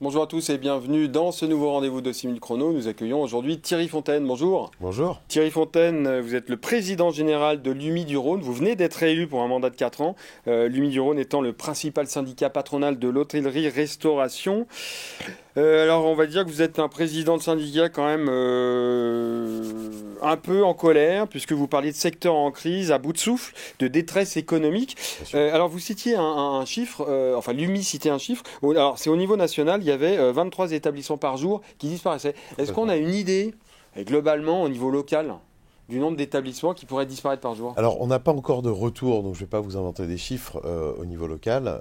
Bonjour à tous et bienvenue dans ce nouveau rendez-vous de 6 minutes chrono. Nous accueillons aujourd'hui Thierry Fontaine. Bonjour. Bonjour. Thierry Fontaine, vous êtes le président général de l'UMI du Rhône. Vous venez d'être élu pour un mandat de 4 ans. L'UMI du Rhône étant le principal syndicat patronal de l'hôtellerie-restauration. Alors on va dire que vous êtes un président de syndicat quand même un peu en colère, puisque vous parliez de secteur en crise, à bout de souffle, de détresse économique. Alors vous citiez un chiffre, enfin l'UMI citait un chiffre. Alors c'est au niveau national, il y avait 23 établissements par jour qui disparaissaient. Est-ce qu'on a une idée, globalement au niveau local, du nombre d'établissements qui pourraient disparaître par jour? Alors, on n'a pas encore de retour, donc je ne vais pas vous inventer des chiffres au niveau local.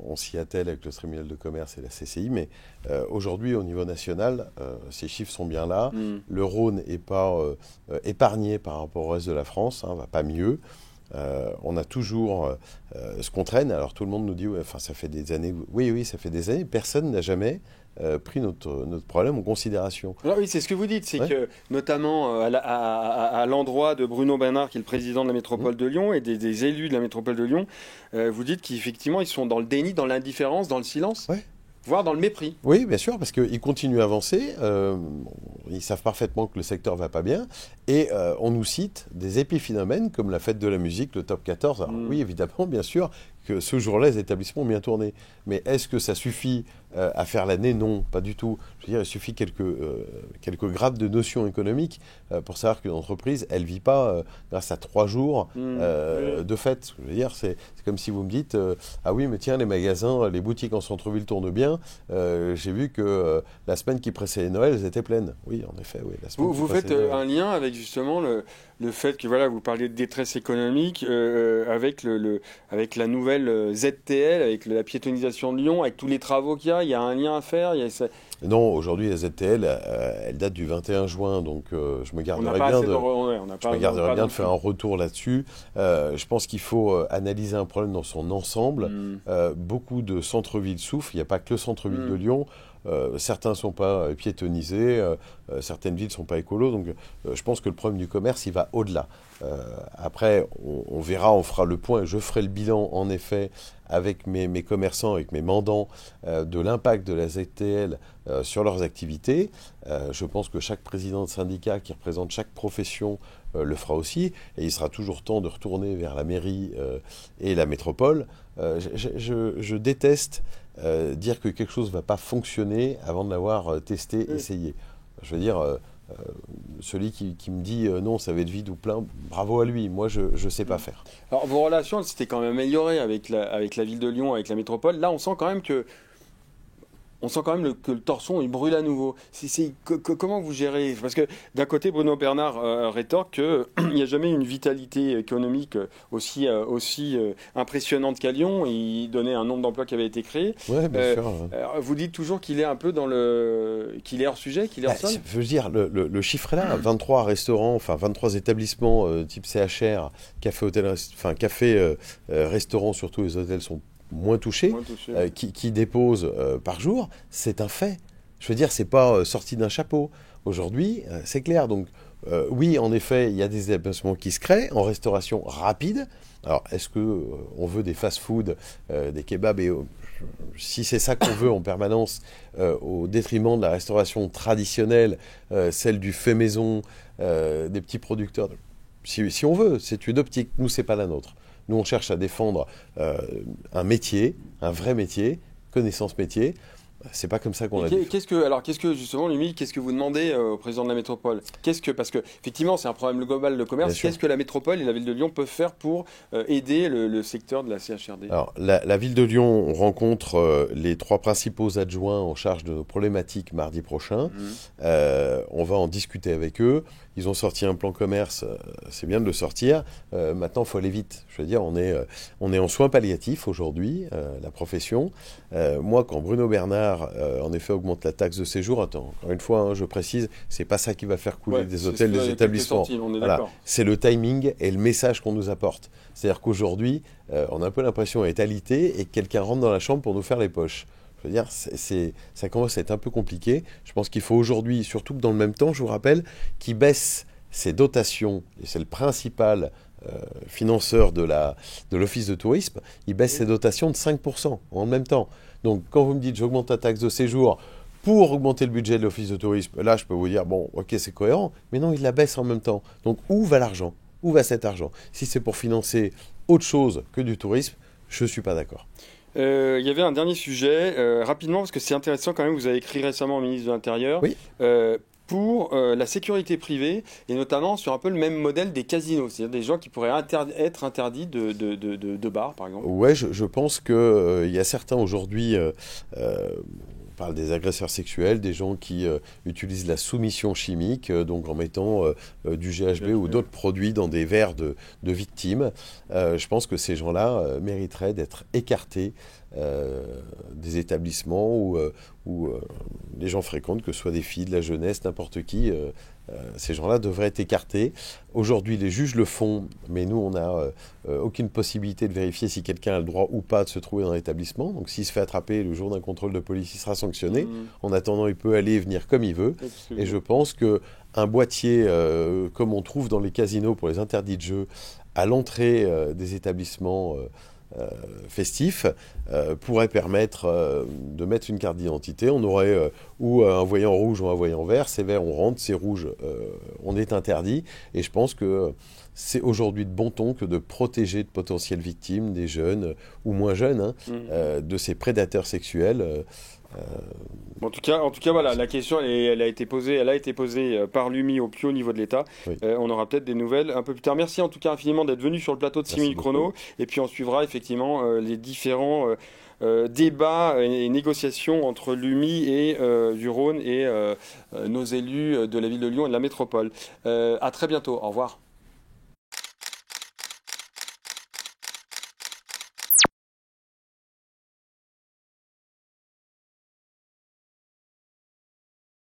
On s'y attelle avec le tribunal de commerce et la CCI, mais aujourd'hui, au niveau national, ces chiffres sont bien là. Le Rhône n'est pas épargné par rapport au reste de la France, va pas mieux. On a toujours ce qu'on traîne. Alors tout le monde nous dit, ouais, enfin, ça fait des années. Oui, ça fait des années. Personne n'a jamais pris notre problème en considération. Alors oui, c'est ce que vous dites, c'est que notamment à l'endroit de Bruno Bernard, qui est le président de la métropole de Lyon, et des élus de la métropole de Lyon, vous dites qu'effectivement ils sont dans le déni, dans l'indifférence, dans le silence, voire dans le mépris. Oui, bien sûr, parce qu'ils continuent à avancer. Ils savent parfaitement que le secteur va pas bien. Et on nous cite des épiphénomènes comme la fête de la musique, le top 14. Alors, oui, évidemment, bien sûr, que ce jour-là, les établissements ont bien tourné. Mais est-ce que ça suffit à faire l'année? Non, pas du tout. Je veux dire, il suffit quelques grappes de notions économiques pour savoir qu'une entreprise, elle ne vit pas grâce à 3 jours de fête. Je veux dire, c'est comme si vous me dites ah oui, mais tiens, les magasins, les boutiques en centre-ville tournent bien. J'ai vu que la semaine qui précédait Noël, elles étaient pleines. Oui, en effet, oui. Vous faites un lien avec justement le fait que voilà, vous parliez de détresse économique avec la nouvelle ZTL, avec la piétonisation de Lyon, avec tous les travaux qu'il y a un lien à faire. Non, aujourd'hui, la ZTL, elle date du 21 juin, donc je me garderais bien de faire un retour là-dessus. Je pense qu'il faut analyser un problème dans son ensemble. Beaucoup de centres-villes souffrent, il n'y a pas que le centre-ville de Lyon. Certains ne sont pas piétonisés, certaines villes ne sont pas écolos, donc je pense que le problème du commerce, il va au-delà. Après, on verra, on fera le point, je ferai le bilan en effet avec mes commerçants, avec mes mandants, de l'impact de la ZTL sur leurs activités. Je pense que chaque président de syndicat qui représente chaque profession le fera aussi, et il sera toujours temps de retourner vers la mairie et la métropole. Je déteste dire que quelque chose ne va pas fonctionner avant de l'avoir testé, essayé. Je veux dire, celui qui me dit non, ça va être vide ou plein, bravo à lui, moi je ne sais pas faire. Alors vos relations, elles s'étaient quand même améliorées avec la ville de Lyon, avec la métropole. Là, on sent quand même que le torchon il brûle à nouveau. Comment vous gérez? Parce que d'un côté, Bruno Bernard rétorque qu'il n'y a jamais une vitalité économique aussi impressionnante qu'à Lyon. Il donnait un nombre d'emplois qui avait été créé. Ouais, bien sûr. Vous dites toujours qu'il est un peu qu'il est hors sujet, qu'il est hors sol. Je veux dire, le chiffre est là. 23 restaurants, enfin 23 établissements type CHR, restaurants, surtout les hôtels sont moins touchés, qui déposent par jour, c'est un fait. Je veux dire, c'est pas sorti d'un chapeau. Aujourd'hui, c'est clair. Donc, oui, en effet, il y a des établissements qui se créent en restauration rapide. Alors, est-ce que on veut des fast-food, des kebabs si c'est ça qu'on veut en permanence, au détriment de la restauration traditionnelle, celle du fait maison, des petits producteurs. Si on veut, c'est une optique. Nous, c'est pas la nôtre. Nous, on cherche à défendre un métier, un vrai métier, connaissance métier. C'est pas comme ça qu'on l'a dit. Qu'est-ce que justement, Lumy, qu'est-ce que vous demandez au président de la métropole? Parce que effectivement, c'est un problème global de commerce. Qu'est-ce que la métropole et la ville de Lyon peuvent faire pour aider le secteur de la CHRD? Alors, la ville de Lyon rencontre les 3 principaux adjoints en charge de nos problématiques mardi prochain. On va en discuter avec eux. Ils ont sorti un plan commerce, c'est bien de le sortir. Maintenant, il faut aller vite. Je veux dire, on est en soins palliatifs aujourd'hui, la profession. Moi, quand Bruno Bernard, en effet, augmente la taxe de séjour, encore une fois, je précise, c'est pas ça qui va faire couler des hôtels, des établissements. Voilà. C'est le timing et le message qu'on nous apporte. C'est-à-dire qu'aujourd'hui, on a un peu l'impression d'être alité et que quelqu'un rentre dans la chambre pour nous faire les poches. Je veux dire, ça commence à être un peu compliqué. Je pense qu'il faut aujourd'hui, surtout que dans le même temps, je vous rappelle, qu'ils baissent ces dotations, et c'est le principal financeur de l'Office de tourisme, il baisse ses dotations de 5% en même temps. Donc quand vous me dites j'augmente la taxe de séjour pour augmenter le budget de l'Office de tourisme, là je peux vous dire, bon ok c'est cohérent, mais non il la baisse en même temps. Donc où va l'argent? Où va cet argent? Si c'est pour financer autre chose que du tourisme, je ne suis pas d'accord. Il y avait un dernier sujet, rapidement, parce que c'est intéressant quand même, vous avez écrit récemment au ministre de l'Intérieur, oui. Pour la sécurité privée, et notamment sur un peu le même modèle des casinos, c'est-à-dire des gens qui pourraient être interdits de bars, par exemple. Ouais, je pense qu'il y a certains aujourd'hui... On parle des agresseurs sexuels, des gens qui utilisent la soumission chimique, donc en mettant du GHB ou d'autres produits dans des verres de victimes. Je pense que ces gens-là mériteraient d'être écartés des établissements où les gens fréquentent, que ce soit des filles, de la jeunesse, n'importe qui. Ces gens-là devraient être écartés. Aujourd'hui, les juges le font, mais nous, on n'a aucune possibilité de vérifier si quelqu'un a le droit ou pas de se trouver dans l'établissement. Donc, s'il se fait attraper le jour d'un contrôle de police, il sera sanctionné. En attendant, il peut aller et venir comme il veut. Absolument. Et je pense qu'un boîtier, comme on trouve dans les casinos pour les interdits de jeu, à l'entrée des établissements festifs, pourrait permettre de mettre une carte d'identité. On aurait ou un voyant rouge ou un voyant vert. C'est vert, on rentre, c'est rouge, on est interdit. Et je pense que c'est aujourd'hui de bon ton que de protéger de potentielles victimes, des jeunes ou moins jeunes, de ces prédateurs sexuels. En tout cas, voilà, la question elle a été posée par l'UMI au plus haut niveau de l'État. Oui. On aura peut-être des nouvelles un peu plus tard. Merci en tout cas infiniment d'être venu sur le plateau de 6000 chrono. Et puis on suivra effectivement les différents débats et négociations entre l'UMI et du Rhône et nos élus de la ville de Lyon et de la métropole. À très bientôt. Au revoir.